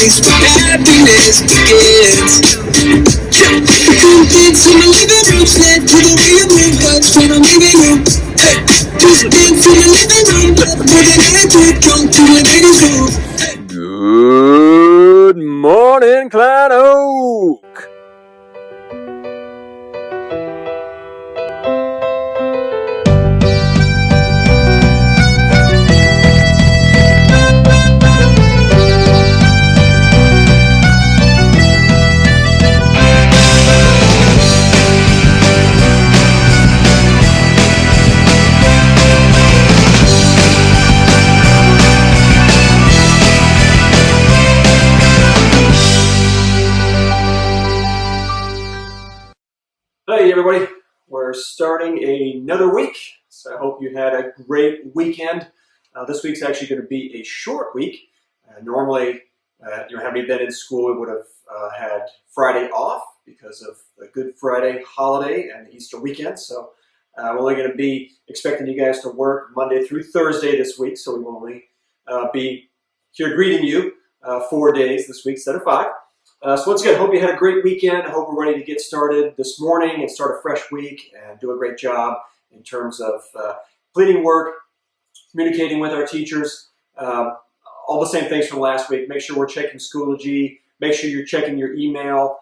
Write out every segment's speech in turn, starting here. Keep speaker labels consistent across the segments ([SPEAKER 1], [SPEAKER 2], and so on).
[SPEAKER 1] place where happiness begins. Come into my living room, sled to the way you move, touch when I'm leaving you. Hey, just dance in the living room, love more than ever, drunk to the ladies' room.
[SPEAKER 2] Good morning, Klein Oak. Hey everybody, we're starting another week, so I hope you had a great weekend. This week's actually going to be a short week. Normally, had we been in school, we would have had Friday off because of the Good Friday holiday and the Easter weekend, so we're only going to be expecting you guys to work Monday through Thursday this week, so we will only be here greeting you 4 days this week instead of 5. So once again, hope you had a great weekend. I hope we're ready to get started this morning and start a fresh week and do a great job in terms of completing work, communicating with our teachers, all the same things from last week. Make sure we're checking Schoology. Make sure you're checking your email.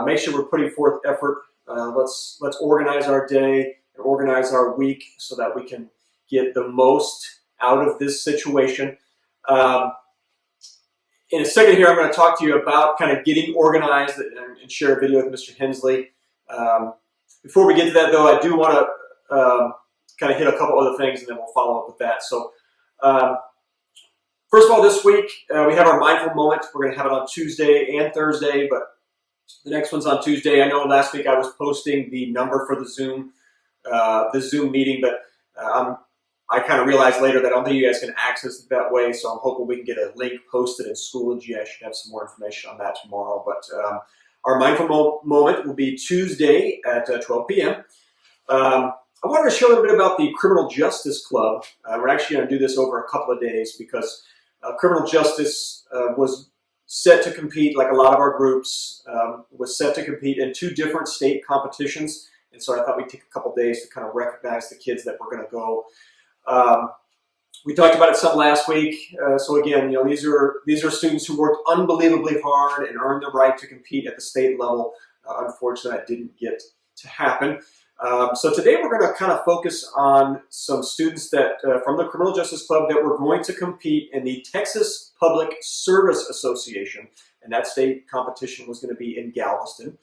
[SPEAKER 2] Make sure we're putting forth effort. Let's organize our day and organize our week so that we can get the most out of this situation. In a second here, I'm going to talk to you about kind of getting organized and share a video with Mr. Hensley. Before we get to that, though, I do want to kind of hit a couple other things, and then we'll follow up with that. So, first of all, this week, we have our mindful moment. We're going to have it on Tuesday and Thursday, but the next one's on Tuesday. I know last week I was posting the number for the Zoom meeting, but I kind of realized later that I don't think you guys can access it that way, so I'm hoping we can get a link posted in Schoology. I should have some more information on that tomorrow. But our mindful moment will be Tuesday at 12 p.m. I wanted to share a little bit about the Criminal Justice Club. We're actually going to do this over a couple of days because criminal justice was set to compete, like a lot of our groups, was set to compete in 2 different state competitions. And so I thought we'd take a couple of days to kind of recognize the kids that were going to go. We talked about it some last week. So again, these are students who worked unbelievably hard and earned the right to compete at the state level. Unfortunately, that didn't get to happen. So today we're going to kind of focus on some students that from the Criminal Justice Club that were going to compete in the Texas Public Service Association, and that state competition was going to be in Galveston.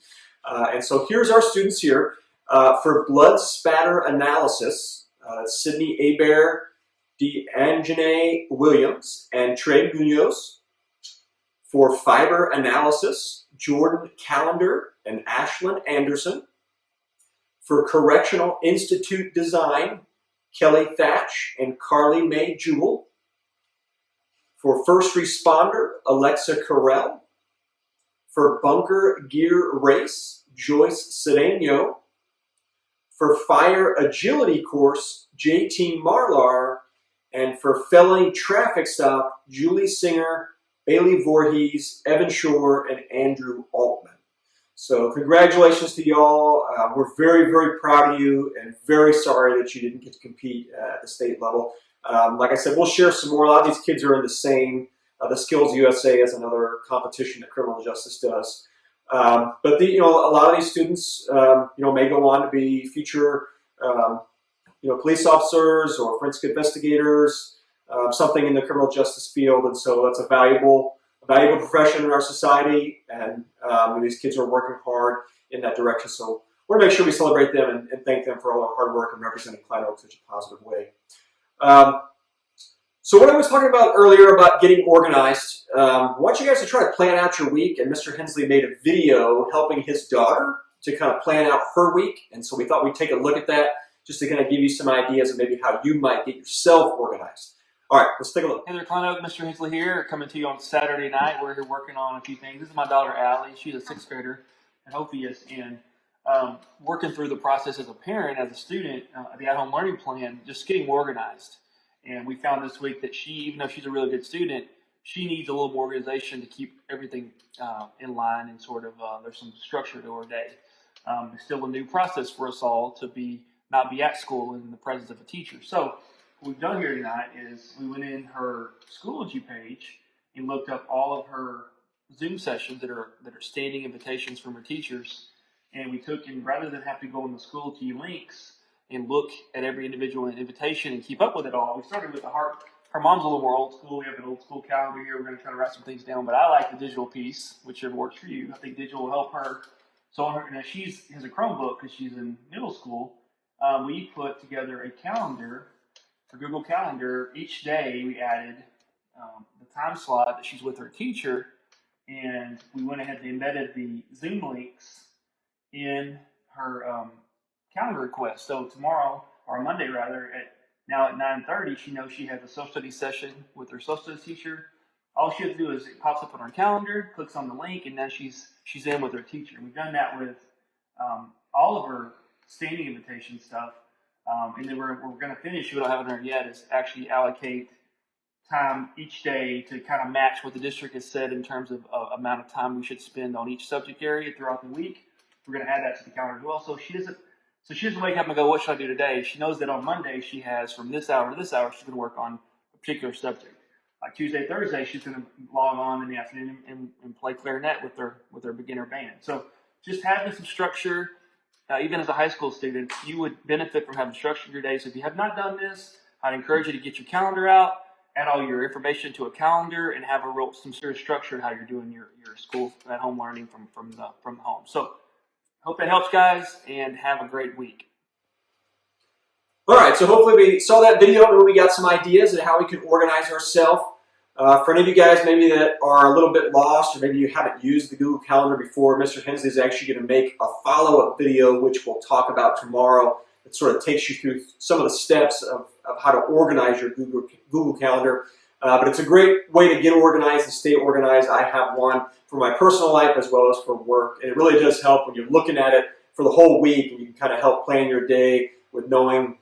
[SPEAKER 2] And so here's our students here for blood spatter analysis. Sydney Hebert, DeAngene Williams, and Trey Munoz. For fiber analysis, Jordan Callender and Ashlyn Anderson. For Correctional Institute Design, Kelly Thatch and Carly Mae Jewell. For First Responder, Alexa Carell. For Bunker Gear Race, Joyce Cedeno. For Fire Agility Course, JT Marlar. And for Felony Traffic Stop, Julie Singer, Bailey Voorhees, Evan Shore, and Andrew Altman. So congratulations to y'all. We're very, very proud of you and very sorry that you didn't get to compete at the state level. Like I said, we'll share some more. A lot of these kids are in the same, the Skills USA is another competition that Criminal Justice does. But a lot of these students, may go on to be future, police officers or forensic investigators, something in the criminal justice field, and so that's a valuable profession in our society. And these kids are working hard in that direction. So we want to make sure we celebrate them and thank them for all their hard work and representing Klein Oak in such a positive way. So what I was talking about earlier about getting organized, I want you guys to try to plan out your week, and Mr. Hensley made a video helping his daughter to kind of plan out her week, and so we thought we'd take a look at that just to kind of give you some ideas of maybe how you might get yourself organized. All right, let's take a look.
[SPEAKER 3] Hey there, Klein Oak, Mr. Hensley here, coming to you on Saturday night. We're here working on a few things. This is my daughter, Allie. She's a 6th grader at Hophius, and working through the process as a parent, as a student, the at-home learning plan, just getting organized. And we found this week that she, even though she's a really good student, she needs a little more organization to keep everything in line and sort of there's some structure to her day. It's still a new process for us all to not be at school in the presence of a teacher. So what we've done here tonight is we went in her Schoology page and looked up all of her Zoom sessions that are standing invitations from her teachers, and we took, and rather than have to go on the Schoology links and look at every individual invitation and keep up with it all, we started with her mom's a little more old school. We have an old school calendar here. We're going to try to write some things down, but I like the digital piece, whichever works for you. I think digital will help her. So on her, now she has a Chromebook because she's in middle school. We put together a calendar, a Google Calendar. Each day we added the time slot that she's with her teacher, and we went ahead and embedded the Zoom links in her calendar request. So tomorrow, or Monday rather, at 9:30, she knows she has a social studies session with her social studies teacher. All she has to do is it pops up on her calendar, clicks on the link, and now she's in with her teacher. We've done that with all of her standing invitation stuff, and then we're going to finish. We don't have it on her yet. Is actually allocate time each day to kind of match what the district has said in terms of amount of time we should spend on each subject area throughout the week. We're going to add that to the calendar as well. So she doesn't wake up and go, what should I do today? She knows that on Monday she has from this hour to this hour she's going to work on a particular subject. Like Tuesday, Thursday, she's going to log on in the afternoon and play clarinet with her beginner band. So just having some structure, even as a high school student, you would benefit from having structure in your day. So if you have not done this, I'd encourage you to get your calendar out, add all your information to a calendar, and have some serious structure in how you're doing your school at home learning from the home. So hope that helps, guys, and have a great week.
[SPEAKER 2] All right, so hopefully we saw that video and we got some ideas on how we can organize ourselves. For any of you guys maybe that are a little bit lost, or maybe you haven't used the Google Calendar before, Mr. Hensley is actually going to make a follow-up video, which we'll talk about tomorrow. It sort of takes you through some of the steps of how to organize your Google Calendar. But it's a great way to get organized and stay organized. I have one for my personal life as well as for work. And it really does help when you're looking at it for the whole week, and you can kind of help plan your day with knowing,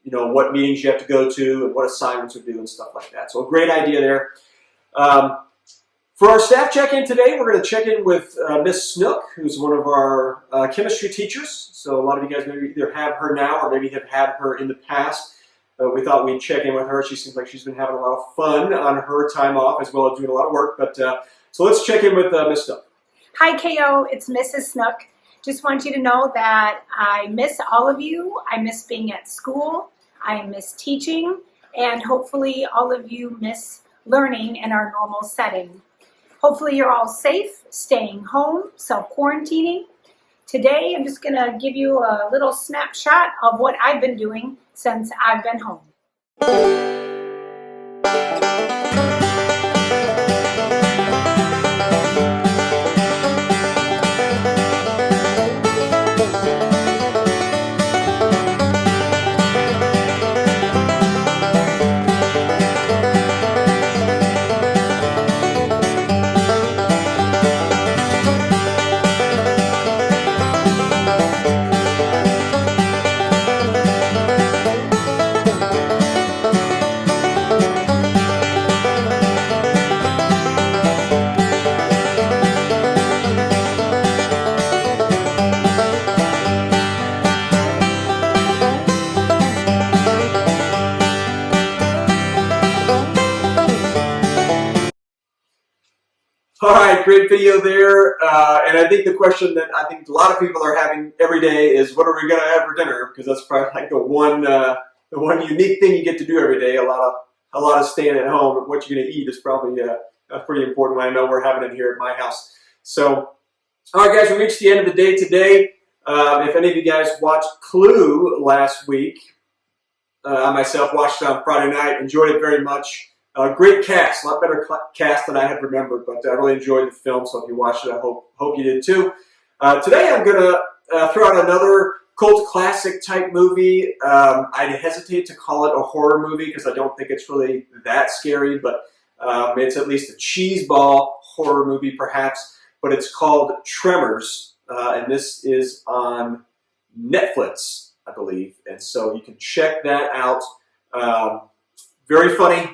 [SPEAKER 2] what meetings you have to go to and what assignments are due and stuff like that. So a great idea there. For our staff check-in today, we're going to check in with Miss Snook, who's one of our chemistry teachers. So a lot of you guys maybe either have her now or maybe have had her in the past. We thought we'd check in with her. She seems like she's been having a lot of fun on her time off as well as doing a lot of work. But so let's check in with Miss Snook.
[SPEAKER 4] Hi, KO. It's Mrs. Snook. Just want you to know that I miss all of you. I miss being at school. I miss teaching. And hopefully all of you miss learning in our normal setting. Hopefully you're all safe, staying home, self-quarantining. Today, I'm just going to give you a little snapshot of what I've been doing since I've been home.
[SPEAKER 2] All right, great video there. And I think the question that I think a lot of people are having every day is, what are we going to have for dinner? Because that's probably like the one unique thing you get to do every day. A lot of staying at home. What you're going to eat is probably a pretty important one. I know we're having it here at my house. So, all right, guys, we reached the end of the day today. If any of you guys watched Clue last week, I myself watched it on Friday night. Enjoyed it very much. Great cast, a lot better cast than I had remembered, but I really enjoyed the film, so if you watched it, I hope you did too. Today I'm going to throw out another cult classic type movie. I hesitate to call it a horror movie because I don't think it's really that scary, but it's at least a cheeseball horror movie perhaps, but it's called Tremors, and this is on Netflix, I believe, and so you can check that out. Very funny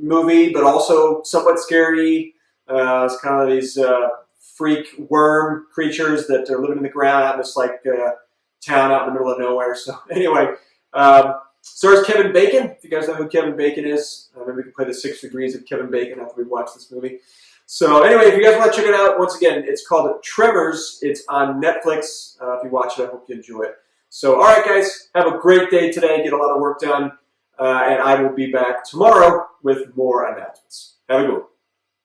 [SPEAKER 2] movie, but also somewhat scary. It's kind of these freak worm creatures that are living in the ground out in this like town out in the middle of nowhere. So anyway, stars Kevin Bacon. If you guys know who Kevin Bacon is, maybe we can play the 6 Degrees of Kevin Bacon after we watch this movie. So anyway, if you guys want to check it out, once again, it's called Tremors. It's on Netflix. If you watch it, I hope you enjoy it. So all right, guys, have a great day today. Get a lot of work done, and I will be back tomorrow with more announcements. Have a good one.